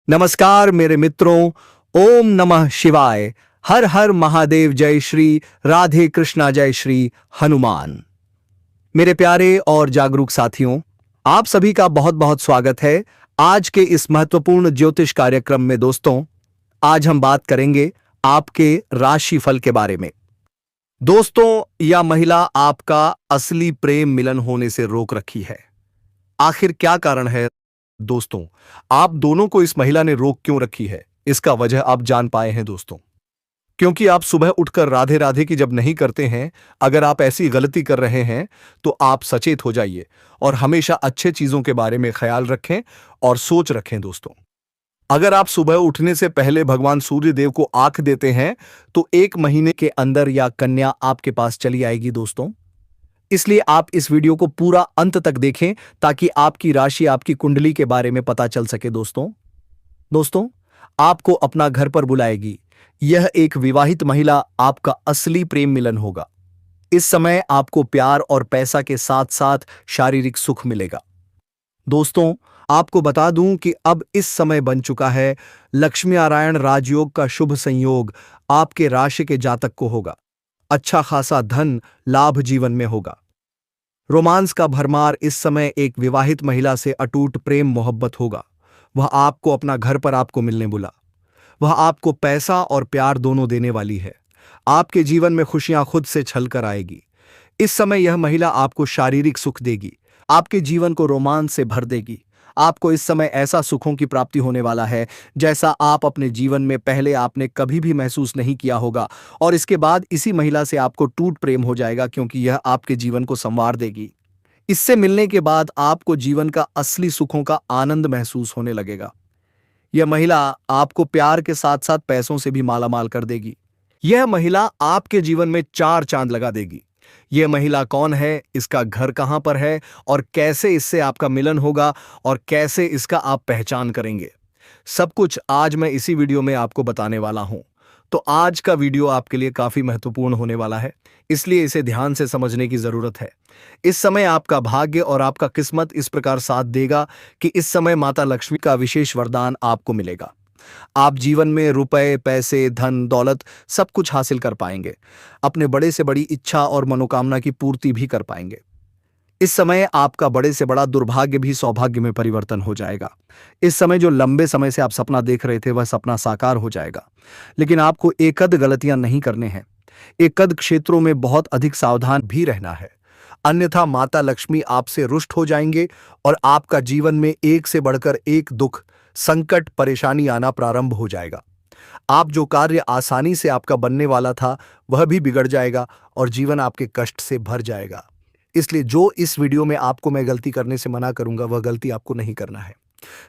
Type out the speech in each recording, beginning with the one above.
नमस्कार मेरे मित्रों, ओम नमः शिवाय। हर हर महादेव। जय श्री राधे कृष्णा, जय श्री हनुमान। मेरे प्यारे और जागरूक साथियों, आप सभी का बहुत बहुत स्वागत है आज के इस महत्वपूर्ण ज्योतिष कार्यक्रम में। दोस्तों, आज हम बात करेंगे आपके राशिफल के बारे में। दोस्तों, यह महिला आपका असली प्रेम मिलन होने से रोक रखी है। आखिर क्या कारण है? दोस्तों, आप दोनों को इस महिला ने रोक क्यों रखी है, इसका वजह आप जान पाए हैं दोस्तों। क्योंकि आप सुबह उठकर राधे राधे की जब नहीं करते हैं, अगर आप ऐसी गलती कर रहे हैं तो आप सचेत हो जाइए और हमेशा अच्छे चीजों के बारे में ख्याल रखें और सोच रखें। दोस्तों, अगर आप सुबह उठने से पहले भगवान सूर्य देव को आंख देते हैं तो 1 महीने के अंदर या कन्या आपके पास चली आएगी। दोस्तों, इसलिए आप इस वीडियो को पूरा अंत तक देखें ताकि आपकी राशि, आपकी कुंडली के बारे में पता चल सके। दोस्तों, आपको अपना घर पर बुलाएगी यह एक विवाहित महिला। आपका असली प्रेम मिलन होगा। इस समय आपको प्यार और पैसा के साथ साथ शारीरिक सुख मिलेगा। दोस्तों, आपको बता दूं कि अब इस समय बन चुका है लक्ष्मी नारायण राजयोग का शुभ संयोग आपके राशि के जातक को होगा। अच्छा खासा धन लाभ जीवन में होगा। रोमांस का भरमार इस समय एक विवाहित महिला से अटूट प्रेम मोहब्बत होगा। वह आपको अपना घर पर आपको मिलने बुला। वह आपको पैसा और प्यार दोनों देने वाली है। आपके जीवन में खुशियां खुद से छलकर आएगी। इस समय यह महिला आपको शारीरिक सुख देगी, आपके जीवन को रोमांच से भर देगी। आपको इस समय ऐसा सुखों की प्राप्ति होने वाला है जैसा आप अपने जीवन में पहले आपने कभी भी महसूस नहीं किया होगा। और इसके बाद इसी महिला से आपको टूट प्रेम हो जाएगा, क्योंकि यह आपके जीवन को संवार देगी। इससे मिलने के बाद आपको जीवन का असली सुखों का आनंद महसूस होने लगेगा। यह महिला आपको प्यार के साथ साथ पैसों से भी मालामाल कर देगी। यह महिला आपके जीवन में 4 चांद लगा देगी। यह महिला कौन है, इसका घर कहां पर है और कैसे इससे आपका मिलन होगा और कैसे इसका आप पहचान करेंगे, सब कुछ आज मैं इसी वीडियो में आपको बताने वाला हूं। तो आज का वीडियो आपके लिए काफी महत्वपूर्ण होने वाला है, इसलिए इसे ध्यान से समझने की जरूरत है। इस समय आपका भाग्य और आपका किस्मत इस प्रकार साथ देगा कि इस समय माता लक्ष्मी का विशेष वरदान आपको मिलेगा। आप जीवन में रुपए, पैसे, धन, दौलत सब कुछ हासिल कर पाएंगे। अपने बड़े से बड़ी इच्छा और मनोकामना की पूर्ति भी कर पाएंगे। इस समय आपका बड़े से बड़ा दुर्भाग्य भी सौभाग्य में परिवर्तन हो जाएगा। इस समय जो लंबे समय से आप सपना देख रहे थे वह सपना साकार हो जाएगा। लेकिन आपको एकद गलतियां नहीं करने हैं। एकद क्षेत्रों में बहुत अधिक सावधान भी रहना है, अन्यथा माता लक्ष्मी आपसे रुष्ट हो जाएंगे और आपका जीवन में एक से बढ़कर एक दुख, संकट, परेशानी आना प्रारंभ हो जाएगा। आप जो कार्य आसानी से आपका बनने वाला था वह भी बिगड़ जाएगा और जीवन आपके कष्ट से भर जाएगा। इसलिए जो इस वीडियो में आपको मैं गलती करने से मना करूंगा वह गलती आपको नहीं करना है।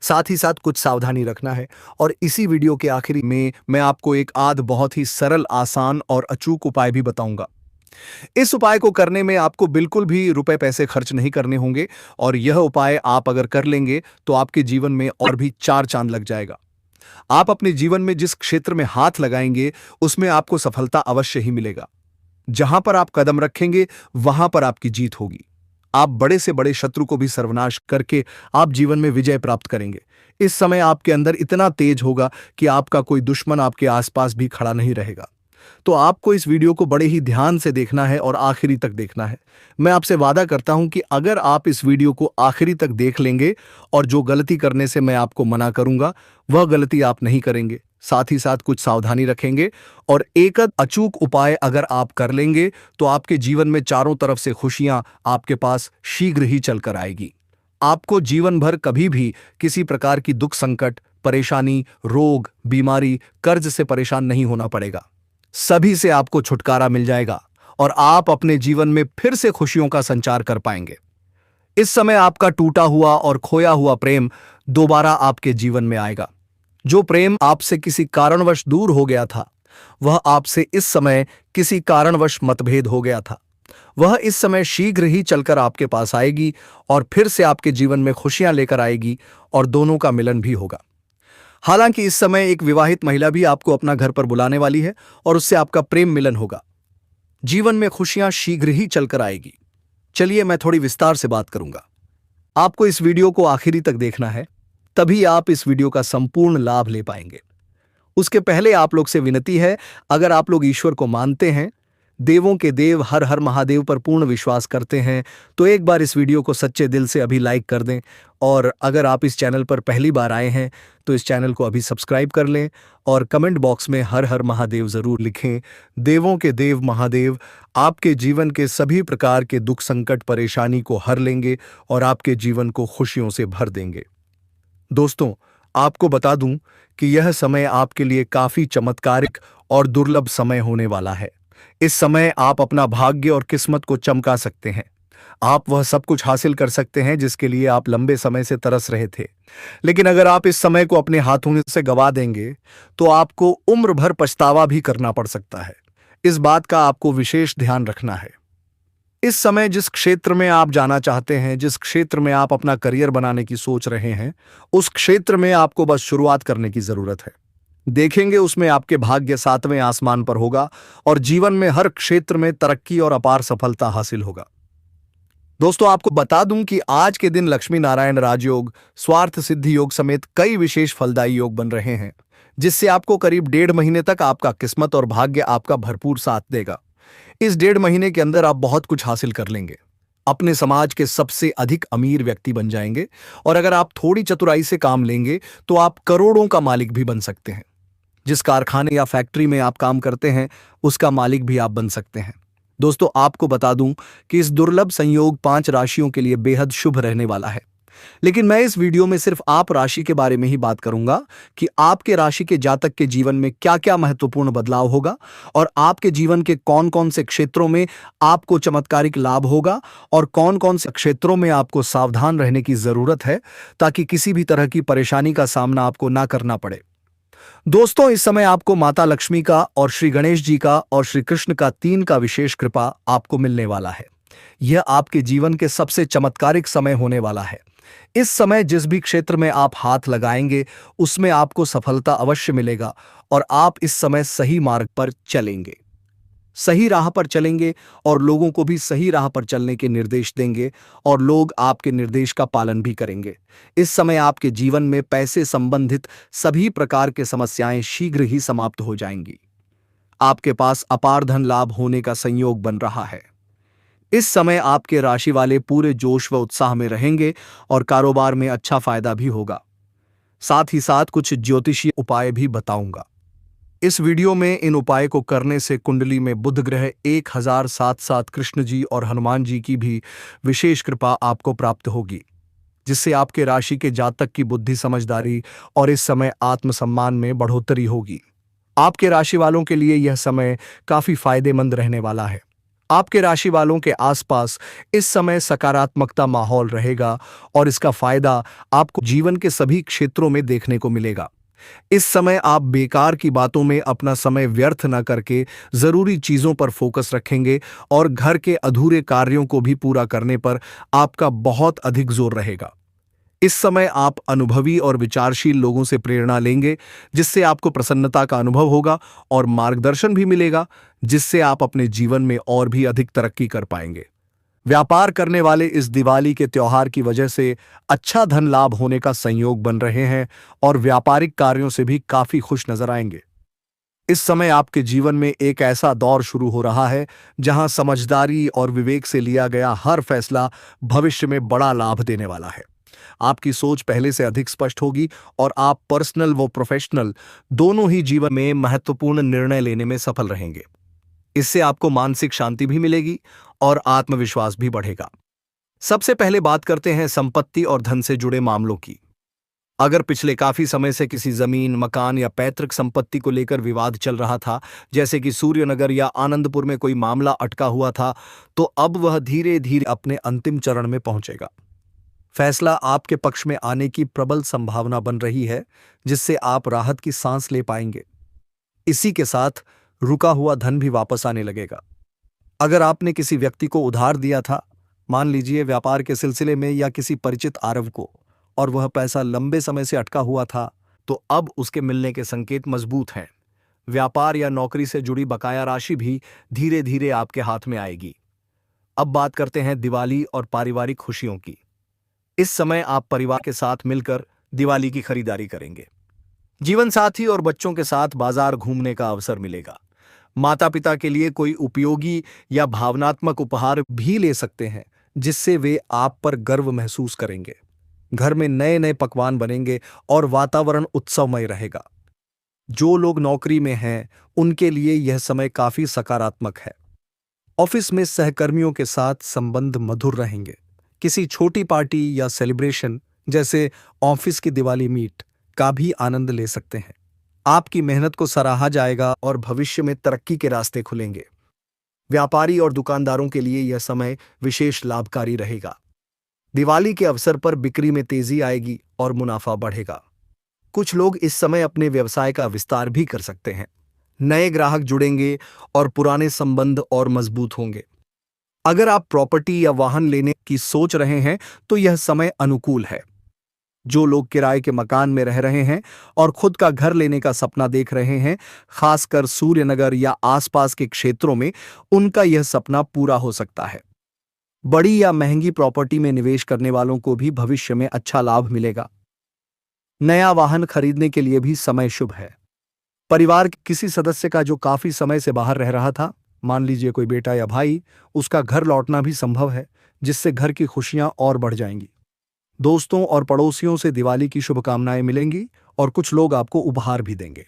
साथ ही साथ कुछ सावधानी रखना है। और इसी वीडियो के आखिरी में मैं आपको एक आध बहुत ही सरल, आसान और अचूक उपाय भी बताऊंगा। इस उपाय को करने में आपको बिल्कुल भी रुपए पैसे खर्च नहीं करने होंगे और यह उपाय आप अगर कर लेंगे तो आपके जीवन में और भी 4 चांद लग जाएगा। आप अपने जीवन में जिस क्षेत्र में हाथ लगाएंगे उसमें आपको सफलता अवश्य ही मिलेगा। जहां पर आप कदम रखेंगे वहां पर आपकी जीत होगी। आप बड़े से बड़े शत्रु को भी सर्वनाश करके आप जीवन में विजय प्राप्त करेंगे। इस समय आपके अंदर इतना तेज होगा कि आपका कोई दुश्मन आपके आसपास भी खड़ा नहीं रहेगा। तो आपको इस वीडियो को बड़े ही ध्यान से देखना है और आखिरी तक देखना है। मैं आपसे वादा करता हूं कि अगर आप इस वीडियो को आखिरी तक देख लेंगे और जो गलती करने से मैं आपको मना करूंगा वह गलती आप नहीं करेंगे, साथ ही साथ कुछ सावधानी रखेंगे और एक अचूक उपाय अगर आप कर लेंगे तो आपके जीवन में चारों तरफ से खुशियां आपके पास शीघ्र ही चलकर आएगी। आपको जीवन भर कभी भी किसी प्रकार की दुख, संकट, परेशानी, रोग, बीमारी, कर्ज से परेशान नहीं होना पड़ेगा। सभी से आपको छुटकारा मिल जाएगा और आप अपने जीवन में फिर से खुशियों का संचार कर पाएंगे। इस समय आपका टूटा हुआ और खोया हुआ प्रेम दोबारा आपके जीवन में आएगा। जो प्रेम आपसे किसी कारणवश दूर हो गया था, वह आपसे इस समय किसी कारणवश मतभेद हो गया था, वह इस समय शीघ्र ही चलकर आपके पास आएगी और फिर से आपके जीवन में खुशियां लेकर आएगी और दोनों का मिलन भी होगा। हालांकि इस समय एक विवाहित महिला भी आपको अपना घर पर बुलाने वाली है और उससे आपका प्रेम मिलन होगा। जीवन में खुशियां शीघ्र ही चलकर आएगी। चलिए मैं थोड़ी विस्तार से बात करूंगा। आपको इस वीडियो को आखिरी तक देखना है, तभी आप इस वीडियो का संपूर्ण लाभ ले पाएंगे। उसके पहले आप लोग से विनती है, अगर आप लोग ईश्वर को मानते हैं, देवों के देव हर हर महादेव पर पूर्ण विश्वास करते हैं, तो एक बार इस वीडियो को सच्चे दिल से अभी लाइक कर दें। और अगर आप इस चैनल पर पहली बार आए हैं तो इस चैनल को अभी सब्सक्राइब कर लें और कमेंट बॉक्स में हर हर महादेव जरूर लिखें। देवों के देव महादेव आपके जीवन के सभी प्रकार के दुख संकट परेशानी को हर लेंगे और आपके जीवन को खुशियों से भर देंगे। दोस्तों, आपको बता दूं कि यह समय आपके लिए काफी चमत्कारिक और दुर्लभ समय होने वाला है। इस समय आप अपना भाग्य और किस्मत को चमका सकते हैं। आप वह सब कुछ हासिल कर सकते हैं जिसके लिए आप लंबे समय से तरस रहे थे। लेकिन अगर आप इस समय को अपने हाथों से गवा देंगे तो आपको उम्र भर पछतावा भी करना पड़ सकता है। इस बात का आपको विशेष ध्यान रखना है। इस समय जिस क्षेत्र में आप जाना चाहते हैं, जिस क्षेत्र में आप अपना करियर बनाने की सोच रहे हैं, उस क्षेत्र में आपको बस शुरुआत करने की जरूरत है। देखेंगे उसमें आपके भाग्य 7वें आसमान पर होगा और जीवन में हर क्षेत्र में तरक्की और अपार सफलता हासिल होगा। दोस्तों, आपको बता दूं कि आज के दिन लक्ष्मी नारायण राजयोग, स्वार्थ सिद्धि योग समेत कई विशेष फलदायी योग बन रहे हैं, जिससे आपको करीब 1.5 महीने तक आपका किस्मत और भाग्य आपका भरपूर साथ देगा। इस 1.5 महीने के अंदर आप बहुत कुछ हासिल कर लेंगे, अपने समाज के सबसे अधिक अमीर व्यक्ति बन जाएंगे और अगर आप थोड़ी चतुराई से काम लेंगे तो आप करोड़ों का मालिक भी बन सकते हैं। जिस कारखाने या फैक्ट्री में आप काम करते हैं उसका मालिक भी आप बन सकते हैं। दोस्तों, आपको बता दूं कि इस दुर्लभ संयोग 5 राशियों के लिए बेहद शुभ रहने वाला है। लेकिन मैं इस वीडियो में सिर्फ आप राशि के बारे में ही बात करूंगा कि आपके राशि के जातक के जीवन में क्या क्या महत्वपूर्ण बदलाव होगा और आपके जीवन के कौन कौन से क्षेत्रों में आपको चमत्कारिक लाभ होगा और कौन कौन से क्षेत्रों में आपको सावधान रहने की जरूरत है ताकि किसी भी तरह की परेशानी का सामना आपको ना करना पड़े। दोस्तों, इस समय आपको माता लक्ष्मी का और श्री गणेश जी का और श्री कृष्ण का 3 का विशेष कृपा आपको मिलने वाला है। यह आपके जीवन के सबसे चमत्कारिक समय होने वाला है। इस समय जिस भी क्षेत्र में आप हाथ लगाएंगे उसमें आपको सफलता अवश्य मिलेगा और आप इस समय सही मार्ग पर चलेंगे, सही राह पर चलेंगे और लोगों को भी सही राह पर चलने के निर्देश देंगे और लोग आपके निर्देश का पालन भी करेंगे। इस समय आपके जीवन में पैसे संबंधित सभी प्रकार के समस्याएं शीघ्र ही समाप्त हो जाएंगी। आपके पास अपार धन लाभ होने का संयोग बन रहा है। इस समय आपके राशि वाले पूरे जोश व उत्साह में रहेंगे और कारोबार में अच्छा फायदा भी होगा। साथ ही साथ कुछ ज्योतिषीय उपाय भी बताऊंगा। इस वीडियो में इन उपाय को करने से कुंडली में बुध ग्रह 1007 कृष्ण जी और हनुमान जी की भी विशेष कृपा आपको प्राप्त होगी, जिससे आपके राशि के जातक की बुद्धि, समझदारी और इस समय आत्मसम्मान में बढ़ोतरी होगी। आपके राशि वालों के लिए यह समय काफी फायदेमंद रहने वाला है। आपके राशि वालों के आसपास इस समय सकारात्मकता माहौल रहेगा और इसका फायदा आपको जीवन के सभी क्षेत्रों में देखने को मिलेगा। इस समय आप बेकार की बातों में अपना समय व्यर्थ न करके जरूरी चीजों पर फोकस रखेंगे और घर के अधूरे कार्यों को भी पूरा करने पर आपका बहुत अधिक जोर रहेगा। इस समय आप अनुभवी और विचारशील लोगों से प्रेरणा लेंगे, जिससे आपको प्रसन्नता का अनुभव होगा और मार्गदर्शन भी मिलेगा, जिससे आप अपने जीवन में और भी अधिक तरक्की कर पाएंगे। व्यापार करने वाले इस दिवाली के त्योहार की वजह से अच्छा धन लाभ होने का संयोग बन रहे हैं और व्यापारिक कार्यों से भी काफी खुश नजर आएंगे। इस समय आपके जीवन में एक ऐसा दौर शुरू हो रहा है जहां समझदारी और विवेक से लिया गया हर फैसला भविष्य में बड़ा लाभ देने वाला है। आपकी सोच पहले से अधिक स्पष्ट होगी और आप पर्सनल व प्रोफेशनल दोनों ही जीवन में महत्वपूर्ण निर्णय लेने में सफल रहेंगे। इससे आपको मानसिक शांति भी मिलेगी और आत्मविश्वास भी बढ़ेगा। सबसे पहले बात करते हैं संपत्ति और धन से जुड़े मामलों की। अगर पिछले काफी समय से किसी जमीन, मकान या पैतृक संपत्ति को लेकर विवाद चल रहा था, जैसे कि सूर्यनगर या आनंदपुर में कोई मामला अटका हुआ था, तो अब वह धीरे धीरे अपने अंतिम चरण में पहुंचेगा। फैसला आपके पक्ष में आने की प्रबल संभावना बन रही है, जिससे आप राहत की सांस ले पाएंगे। इसी के साथ रुका हुआ धन भी वापस आने लगेगा। अगर आपने किसी व्यक्ति को उधार दिया था, मान लीजिए व्यापार के सिलसिले में या किसी परिचित आरव को, और वह पैसा लंबे समय से अटका हुआ था, तो अब उसके मिलने के संकेत मजबूत हैं। व्यापार या नौकरी से जुड़ी बकाया राशि भी धीरे धीरे आपके हाथ में आएगी। अब बात करते हैं दिवाली और पारिवारिक खुशियों की। इस समय आप परिवार के साथ मिलकर दिवाली की खरीदारी करेंगे। जीवन साथी और बच्चों के साथ बाजार घूमने का अवसर मिलेगा। माता पिता के लिए कोई उपयोगी या भावनात्मक उपहार भी ले सकते हैं, जिससे वे आप पर गर्व महसूस करेंगे। घर में नए नए पकवान बनेंगे और वातावरण उत्सवमय रहेगा। जो लोग नौकरी में हैं, उनके लिए यह समय काफी सकारात्मक है। ऑफिस में सहकर्मियों के साथ संबंध मधुर रहेंगे। किसी छोटी पार्टी या सेलिब्रेशन जैसे ऑफिस की दिवाली मीट का भी आनंद ले सकते हैं। आपकी मेहनत को सराहा जाएगा और भविष्य में तरक्की के रास्ते खुलेंगे। व्यापारी और दुकानदारों के लिए यह समय विशेष लाभकारी रहेगा। दिवाली के अवसर पर बिक्री में तेजी आएगी और मुनाफा बढ़ेगा। कुछ लोग इस समय अपने व्यवसाय का विस्तार भी कर सकते हैं। नए ग्राहक जुड़ेंगे और पुराने संबंध और मजबूत होंगे। अगर आप प्रॉपर्टी या वाहन लेने की सोच रहे हैं तो यह समय अनुकूल है। जो लोग किराए के मकान में रह रहे हैं और खुद का घर लेने का सपना देख रहे हैं, खासकर सूर्यनगर या आसपास के क्षेत्रों में, उनका यह सपना पूरा हो सकता है। बड़ी या महंगी प्रॉपर्टी में निवेश करने वालों को भी भविष्य में अच्छा लाभ मिलेगा। नया वाहन खरीदने के लिए भी समय शुभ है। परिवार के किसी सदस्य का जो काफी समय से बाहर रह रहा था, मान लीजिए कोई बेटा या भाई, उसका घर लौटना भी संभव है, जिससे घर की खुशियां और बढ़ जाएंगी। दोस्तों और पड़ोसियों से दिवाली की शुभकामनाएं मिलेंगी और कुछ लोग आपको उपहार भी देंगे।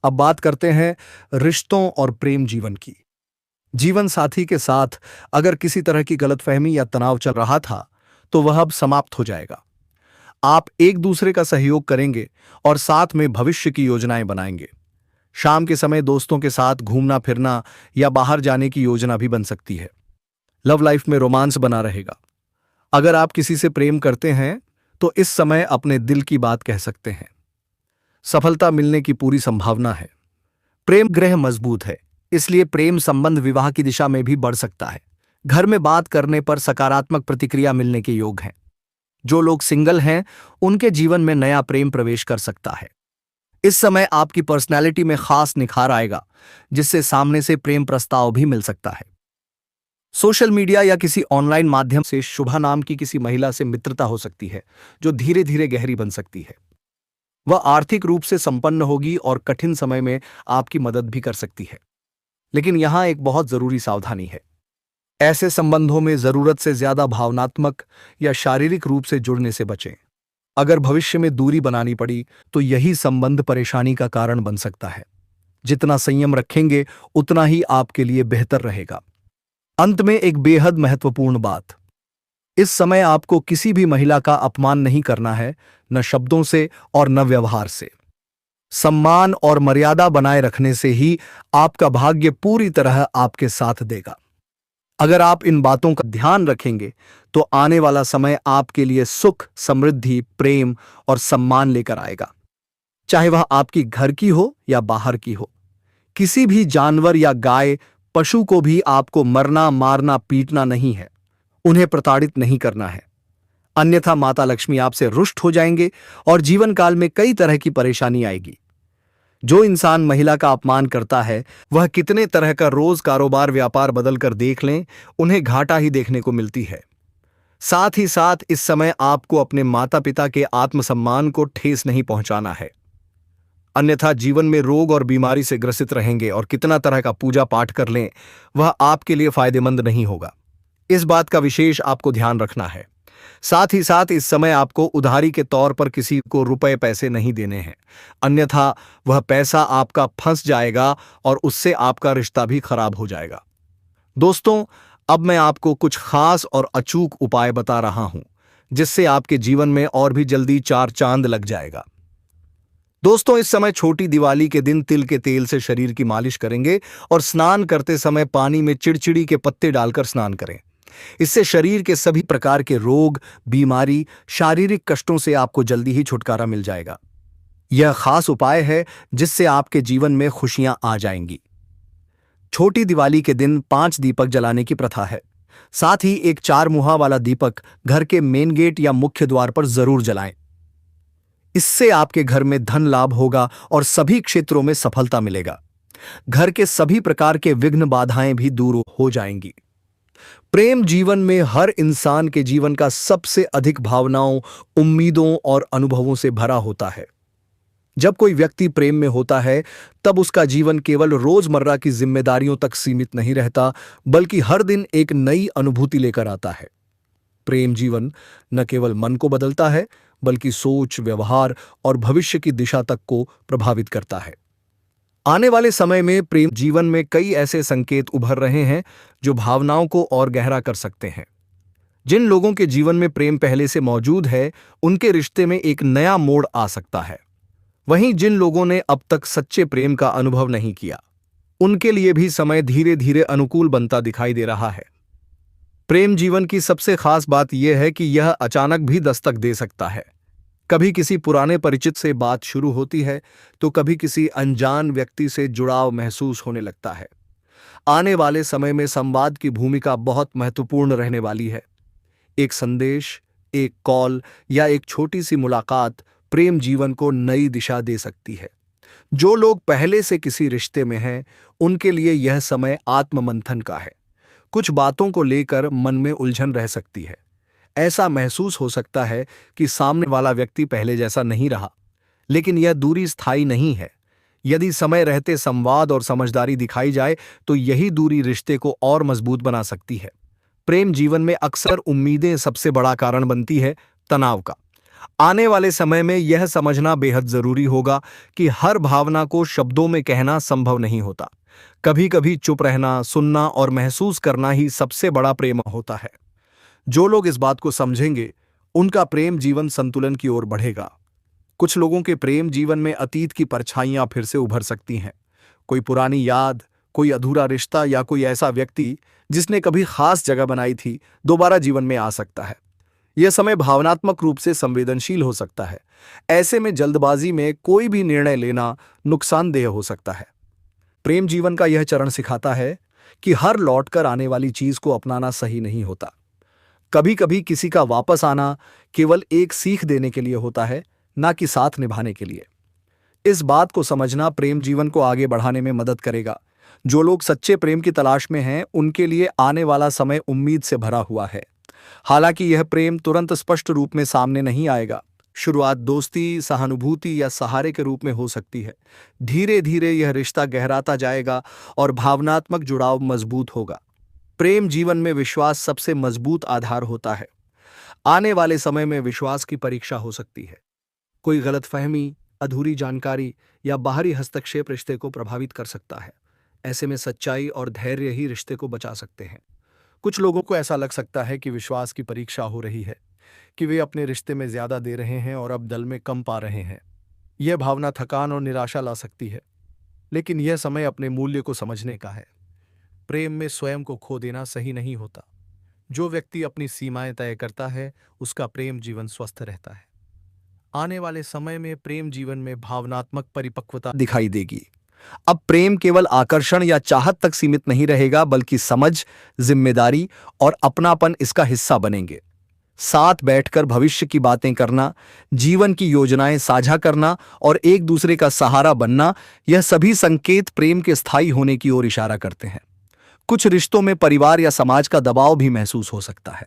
अब बात करते हैं रिश्तों और प्रेम जीवन की। जीवन साथी के साथ अगर किसी तरह की गलतफहमी या तनाव चल रहा था, तो वह अब समाप्त हो जाएगा। आप एक दूसरे का सहयोग करेंगे और साथ में भविष्य की योजनाएं बनाएंगे। शाम के समय दोस्तों के साथ घूमना फिरना या बाहर जाने की योजना भी बन सकती है। लव लाइफ में रोमांस बना रहेगा। अगर आप किसी से प्रेम करते हैं तो इस समय अपने दिल की बात कह सकते हैं। सफलता मिलने की पूरी संभावना है। प्रेम ग्रह मजबूत है, इसलिए प्रेम संबंध विवाह की दिशा में भी बढ़ सकता है। घर में बात करने पर सकारात्मक प्रतिक्रिया मिलने के योग हैं। जो लोग सिंगल हैं, उनके जीवन में नया प्रेम प्रवेश कर सकता है। इस समय आपकी पर्सनैलिटी में खास निखार आएगा, जिससे सामने से प्रेम प्रस्ताव भी मिल सकता है। सोशल मीडिया या किसी ऑनलाइन माध्यम से शुभा नाम की किसी महिला से मित्रता हो सकती है, जो धीरे धीरे गहरी बन सकती है। वह आर्थिक रूप से संपन्न होगी और कठिन समय में आपकी मदद भी कर सकती है। लेकिन यहां एक बहुत जरूरी सावधानी है। ऐसे संबंधों में जरूरत से ज्यादा भावनात्मक या शारीरिक रूप से जुड़ने से बचें। अगर भविष्य में दूरी बनानी पड़ी तो यही संबंध परेशानी का कारण बन सकता है। जितना संयम रखेंगे उतना ही आपके लिए बेहतर रहेगा। अंत में एक बेहद महत्वपूर्ण बात, इस समय आपको किसी भी महिला का अपमान नहीं करना है, न शब्दों से और न व्यवहार से। सम्मान और मर्यादा बनाए रखने से ही आपका भाग्य पूरी तरह आपके साथ देगा। अगर आप इन बातों का ध्यान रखेंगे तो आने वाला समय आपके लिए सुख, समृद्धि, प्रेम और सम्मान लेकर आएगा। चाहे वह आपकी घर की हो या बाहर की हो। किसी भी जानवर या गाय, पशु को भी आपको मरना, मारना, पीटना नहीं है। उन्हें प्रताड़ित नहीं करना है, अन्यथा माता लक्ष्मी आपसे रुष्ट हो जाएंगे और जीवन काल में कई तरह की परेशानी आएगी। जो इंसान महिला का अपमान करता है, वह कितने तरह का रोज कारोबार व्यापार बदल कर देख लें, उन्हें घाटा ही देखने को मिलती है। साथ ही साथ इस समय आपको अपने माता पिता के आत्मसम्मान को ठेस नहीं पहुंचाना है, अन्यथा जीवन में रोग और बीमारी से ग्रसित रहेंगे और कितना तरह का पूजा पाठ कर लें, वह आपके लिए फायदेमंद नहीं होगा। इस बात का विशेष आपको ध्यान रखना है। साथ ही साथ इस समय आपको उधारी के तौर पर किसी को रुपए पैसे नहीं देने हैं, अन्यथा वह पैसा आपका फंस जाएगा और उससे आपका रिश्ता भी खराब हो जाएगा। दोस्तों, अब मैं आपको कुछ खास और अचूक उपाय बता रहा हूं, जिससे आपके जीवन में और भी जल्दी चार चांद लग जाएगा। दोस्तों, इस समय छोटी दिवाली के दिन तिल के तेल से शरीर की मालिश करेंगे और स्नान करते समय पानी में चिड़चिड़ी के पत्ते डालकर स्नान करें। इससे शरीर के सभी प्रकार के रोग, बीमारी, शारीरिक कष्टों से आपको जल्दी ही छुटकारा मिल जाएगा। यह खास उपाय है जिससे आपके जीवन में खुशियां आ जाएंगी। छोटी दिवाली के दिन 5 दीपक जलाने की प्रथा है। साथ ही एक 4 मुहा वाला दीपक घर के मेन गेट या मुख्य द्वार पर जरूर जलाएं। इससे आपके घर में धन लाभ होगा और सभी क्षेत्रों में सफलता मिलेगा। घर के सभी प्रकार के विघ्न बाधाएं भी दूर हो जाएंगी। प्रेम जीवन में हर इंसान के जीवन का सबसे अधिक भावनाओं, उम्मीदों और अनुभवों से भरा होता है। जब कोई व्यक्ति प्रेम में होता है, तब उसका जीवन केवल रोजमर्रा की जिम्मेदारियों तक सीमित नहीं रहता, बल्कि हर दिन एक नई अनुभूति लेकर आता है। प्रेम जीवन न केवल मन को बदलता है, बल्कि सोच, व्यवहार और भविष्य की दिशा तक को प्रभावित करता है। आने वाले समय में प्रेम जीवन में कई ऐसे संकेत उभर रहे हैं जो भावनाओं को और गहरा कर सकते हैं। जिन लोगों के जीवन में प्रेम पहले से मौजूद है, उनके रिश्ते में एक नया मोड़ आ सकता है। वहीं जिन लोगों ने अब तक सच्चे प्रेम का अनुभव नहीं किया, उनके लिए भी समय धीरे धीरे अनुकूल बनता दिखाई दे रहा है। प्रेम जीवन की सबसे खास बात यह है कि यह अचानक भी दस्तक दे सकता है। कभी किसी पुराने परिचित से बात शुरू होती है, तो कभी किसी अनजान व्यक्ति से जुड़ाव महसूस होने लगता है। आने वाले समय में संवाद की भूमिका बहुत महत्वपूर्ण रहने वाली है। एक संदेश, एक कॉल या एक छोटी सी मुलाकात प्रेम जीवन को नई दिशा दे सकती है। जो लोग पहले से किसी रिश्ते में हैं, उनके लिए यह समय आत्ममंथन का है। कुछ बातों को लेकर मन में उलझन रह सकती है। ऐसा महसूस हो सकता है कि सामने वाला व्यक्ति पहले जैसा नहीं रहा, लेकिन यह दूरी स्थायी नहीं है। यदि समय रहते संवाद और समझदारी दिखाई जाए, तो यही दूरी रिश्ते को और मजबूत बना सकती है। प्रेम जीवन में अक्सर उम्मीदें सबसे बड़ा कारण बनती है तनाव का। आने वाले समय में यह समझना बेहद जरूरी होगा कि हर भावना को शब्दों में कहना संभव नहीं होता। कभी कभी चुप रहना, सुनना और महसूस करना ही सबसे बड़ा प्रेम होता है। जो लोग इस बात को समझेंगे, उनका प्रेम जीवन संतुलन की ओर बढ़ेगा। कुछ लोगों के प्रेम जीवन में अतीत की परछाइयां फिर से उभर सकती हैं। कोई पुरानी याद, कोई अधूरा रिश्ता या कोई ऐसा व्यक्ति जिसने कभी खास जगह बनाई थी, दोबारा जीवन में आ सकता है। यह समय भावनात्मक रूप से संवेदनशील हो सकता है। ऐसे में जल्दबाजी में कोई भी निर्णय लेना नुकसानदेह हो सकता है। प्रेम जीवन का यह चरण सिखाता है कि हर लौटकर आने वाली चीज को अपनाना सही नहीं होता। कभी कभी किसी का वापस आना केवल एक सीख देने के लिए होता है, ना कि साथ निभाने के लिए। इस बात को समझना प्रेम जीवन को आगे बढ़ाने में मदद करेगा। जो लोग सच्चे प्रेम की तलाश में हैं, उनके लिए आने वाला समय उम्मीद से भरा हुआ है। हालांकि यह प्रेम तुरंत स्पष्ट रूप में सामने नहीं आएगा। शुरुआत दोस्ती, सहानुभूति या सहारे के रूप में हो सकती है। धीरे धीरे यह रिश्ता गहराता जाएगा और भावनात्मक जुड़ाव मजबूत होगा। प्रेम जीवन में विश्वास सबसे मजबूत आधार होता है। आने वाले समय में विश्वास की परीक्षा हो सकती है। कोई गलतफहमी, अधूरी जानकारी या बाहरी हस्तक्षेप रिश्ते को प्रभावित कर सकता है। ऐसे में सच्चाई और धैर्य ही रिश्ते को बचा सकते हैं। कुछ लोगों को ऐसा लग सकता है कि विश्वास की परीक्षा हो रही है, कि वे अपने रिश्ते में ज्यादा दे रहे हैं और अब दल में कम पा रहे हैं। यह भावना थकान और निराशा ला सकती है, लेकिन यह समय अपने मूल्य को समझने का है। प्रेम में स्वयं को खो देना सही नहीं होता। जो व्यक्ति अपनी सीमाएं तय करता है, उसका प्रेम जीवन स्वस्थ रहता है। आने वाले समय में प्रेम जीवन में भावनात्मक परिपक्वता दिखाई देगी। अब प्रेम केवल आकर्षण या चाहत तक सीमित नहीं रहेगा, बल्कि समझ, जिम्मेदारी और अपनापन इसका हिस्सा बनेंगे। साथ बैठकर भविष्य की बातें करना, जीवन की योजनाएं साझा करना और एक दूसरे का सहारा बनना, यह सभी संकेत प्रेम के स्थायी होने की ओर इशारा करते हैं। कुछ रिश्तों में परिवार या समाज का दबाव भी महसूस हो सकता है।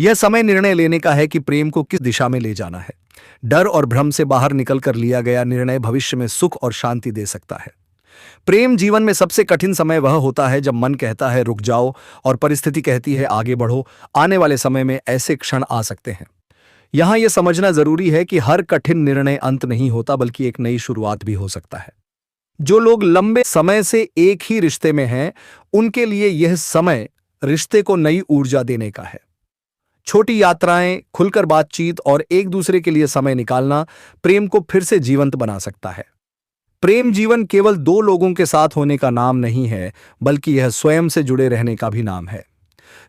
यह समय निर्णय लेने का है कि प्रेम को किस दिशा में ले जाना है। डर और भ्रम से बाहर निकलकर लिया गया निर्णय भविष्य में सुख और शांति दे सकता है। प्रेम जीवन में सबसे कठिन समय वह होता है जब मन कहता है रुक जाओ और परिस्थिति कहती है आगे बढ़ो। आने वाले समय में ऐसे क्षण आ सकते हैं। यहां यह समझना जरूरी है कि हर कठिन निर्णय अंत नहीं होता, बल्कि एक नई शुरुआत भी हो सकता है। जो लोग लंबे समय से एक ही रिश्ते में हैं, उनके लिए यह समय रिश्ते को नई ऊर्जा देने का है। छोटी यात्राएं, खुलकर बातचीत और एक दूसरे के लिए समय निकालना प्रेम को फिर से जीवंत बना सकता है। प्रेम जीवन केवल दो लोगों के साथ होने का नाम नहीं है, बल्कि यह स्वयं से जुड़े रहने का भी नाम है।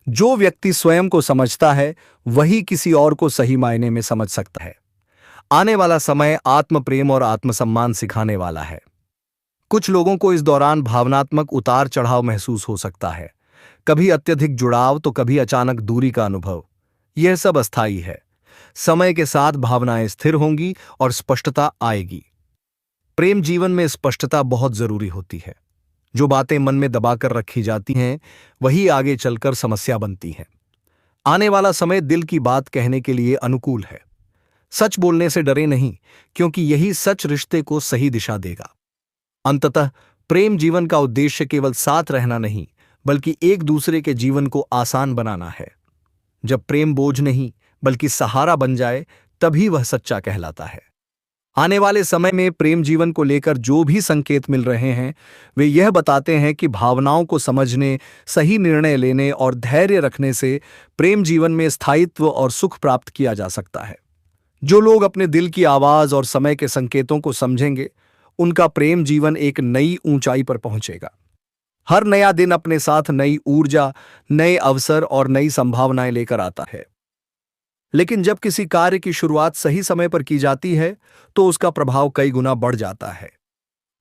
जो व्यक्ति स्वयं को समझता है, वही किसी और को सही मायने में समझ सकता है। आने वाला समय आत्म प्रेम और आत्मसम्मान सिखाने वाला है। कुछ लोगों को इस दौरान भावनात्मक उतार चढ़ाव महसूस हो सकता है। कभी अत्यधिक जुड़ाव तो कभी अचानक दूरी का अनुभव। यह सब अस्थायी है। समय के साथ भावनाएं स्थिर होंगी और स्पष्टता आएगी। प्रेम जीवन में स्पष्टता बहुत जरूरी होती है। जो बातें मन में दबाकर रखी जाती हैं वही आगे चलकर समस्या बनती हैं। आने वाला समय दिल की बात कहने के लिए अनुकूल है। सच बोलने से डरे नहीं, क्योंकि यही सच रिश्ते को सही दिशा देगा। अंततः प्रेम जीवन का उद्देश्य केवल साथ रहना नहीं, बल्कि एक दूसरे के जीवन को आसान बनाना है। जब प्रेम बोझ नहीं बल्कि सहारा बन जाए, तभी वह सच्चा कहलाता है। आने वाले समय में प्रेम जीवन को लेकर जो भी संकेत मिल रहे हैं, वे यह बताते हैं कि भावनाओं को समझने, सही निर्णय लेने और धैर्य रखने से प्रेम जीवन में स्थायित्व और सुख प्राप्त किया जा सकता है। जो लोग अपने दिल की आवाज और समय के संकेतों को समझेंगे, उनका प्रेम जीवन एक नई ऊंचाई पर पहुंचेगा। हर नया दिन अपने साथ नई ऊर्जा, नए अवसर और नई संभावनाएं लेकर आता है। लेकिन जब किसी कार्य की शुरुआत सही समय पर की जाती है, तो उसका प्रभाव कई गुना बढ़ जाता है।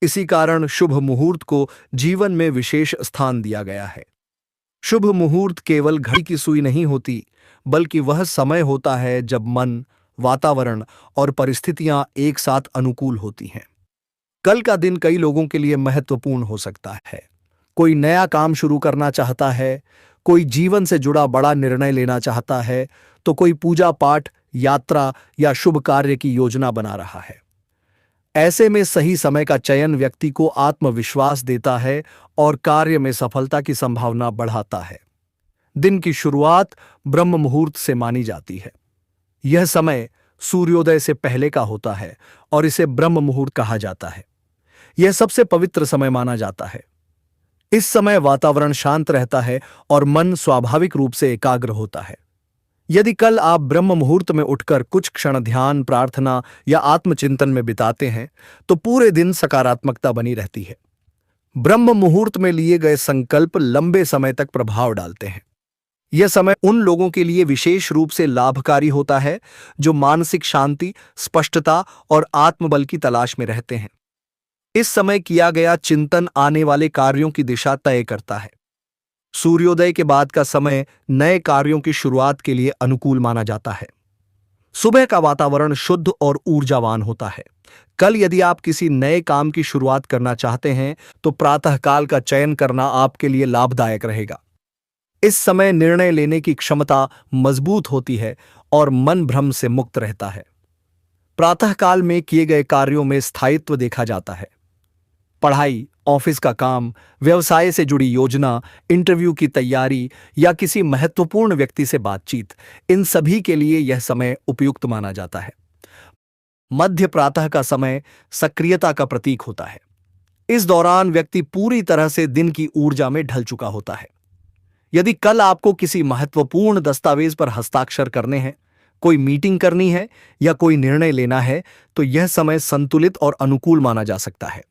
इसी कारण शुभ मुहूर्त को जीवन में विशेष स्थान दिया गया है। शुभ मुहूर्त केवल घड़ी की सुई नहीं होती, बल्कि वह समय होता है जब मन, वातावरण और परिस्थितियां एक साथ अनुकूल होती हैं। कल का दिन कई लोगों के लिए महत्वपूर्ण हो सकता है। कोई नया काम शुरू करना चाहता है, कोई जीवन से जुड़ा बड़ा निर्णय लेना चाहता है, तो कोई पूजा पाठ, यात्रा या शुभ कार्य की योजना बना रहा है। ऐसे में सही समय का चयन व्यक्ति को आत्मविश्वास देता है और कार्य में सफलता की संभावना बढ़ाता है। दिन की शुरुआत ब्रह्म मुहूर्त से मानी जाती है। यह समय सूर्योदय से पहले का होता है और इसे ब्रह्म मुहूर्त कहा जाता है। यह सबसे पवित्र समय माना जाता है। इस समय वातावरण शांत रहता है और मन स्वाभाविक रूप से एकाग्र होता है। यदि कल आप ब्रह्म मुहूर्त में उठकर कुछ क्षण ध्यान, प्रार्थना या आत्मचिंतन में बिताते हैं, तो पूरे दिन सकारात्मकता बनी रहती है। ब्रह्म मुहूर्त में लिए गए संकल्प लंबे समय तक प्रभाव डालते हैं। यह समय उन लोगों के लिए विशेष रूप से लाभकारी होता है जो मानसिक शांति, स्पष्टता और आत्मबल की तलाश में रहते हैं। इस समय किया गया चिंतन आने वाले कार्यों की दिशा तय करता है। सूर्योदय के बाद का समय नए कार्यों की शुरुआत के लिए अनुकूल माना जाता है। सुबह का वातावरण शुद्ध और ऊर्जावान होता है। कल यदि आप किसी नए काम की शुरुआत करना चाहते हैं, तो प्रातःकाल का चयन करना आपके लिए लाभदायक रहेगा। इस समय निर्णय लेने की क्षमता मजबूत होती है और मन भ्रम से मुक्त रहता है। प्रातःकाल में किए गए कार्यों में स्थायित्व देखा जाता है। पढ़ाई, ऑफिस का काम, व्यवसाय से जुड़ी योजना, इंटरव्यू की तैयारी या किसी महत्वपूर्ण व्यक्ति से बातचीत, इन सभी के लिए यह समय उपयुक्त माना जाता है। मध्य प्रातः का समय सक्रियता का प्रतीक होता है। इस दौरान व्यक्ति पूरी तरह से दिन की ऊर्जा में ढल चुका होता है। यदि कल आपको किसी महत्वपूर्ण दस्तावेज पर हस्ताक्षर करने हैं, कोई मीटिंग करनी है या कोई निर्णय लेना है, तो यह समय संतुलित और अनुकूल माना जा सकता है।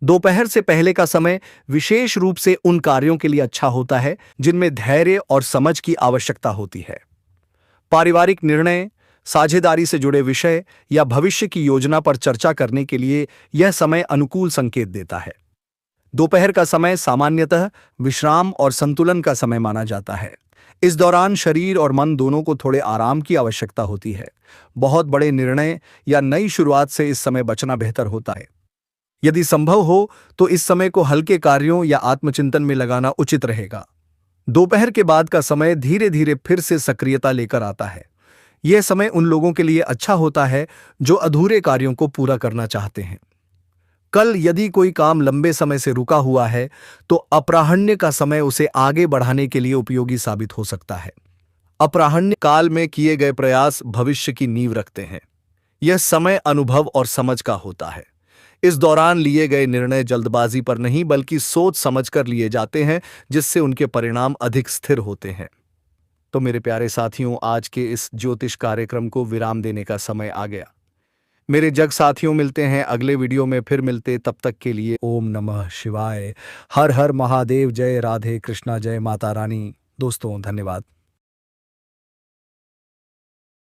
दोपहर से पहले का समय विशेष रूप से उन कार्यों के लिए अच्छा होता है जिनमें धैर्य और समझ की आवश्यकता होती है। पारिवारिक निर्णय, साझेदारी से जुड़े विषय या भविष्य की योजना पर चर्चा करने के लिए यह समय अनुकूल संकेत देता है। दोपहर का समय सामान्यतः विश्राम और संतुलन का समय माना जाता है। इस दौरान शरीर और मन दोनों को थोड़े आराम की आवश्यकता होती है। बहुत बड़े निर्णय या नई शुरुआत से इस समय बचना बेहतर होता है। यदि संभव हो तो इस समय को हल्के कार्यों या आत्मचिंतन में लगाना उचित रहेगा। दोपहर के बाद का समय धीरे धीरे फिर से सक्रियता लेकर आता है। यह समय उन लोगों के लिए अच्छा होता है जो अधूरे कार्यों को पूरा करना चाहते हैं। कल यदि कोई काम लंबे समय से रुका हुआ है, तो अपराह्न का समय उसे आगे बढ़ाने के लिए उपयोगी साबित हो सकता है। अपराह्न काल में किए गए प्रयास भविष्य की नींव रखते हैं। यह समय अनुभव और समझ का होता है। इस दौरान लिए गए निर्णय जल्दबाजी पर नहीं बल्कि सोच समझकर लिए जाते हैं, जिससे उनके परिणाम अधिक स्थिर होते हैं। तो मेरे प्यारे साथियों, आज के इस ज्योतिष कार्यक्रम को विराम देने का समय आ गया। मेरे जग साथियों, मिलते हैं अगले वीडियो में, फिर मिलते, तब तक के लिए ओम नमः शिवाय। हर हर महादेव। जय राधे कृष्णा, जय माता रानी। दोस्तों, धन्यवाद।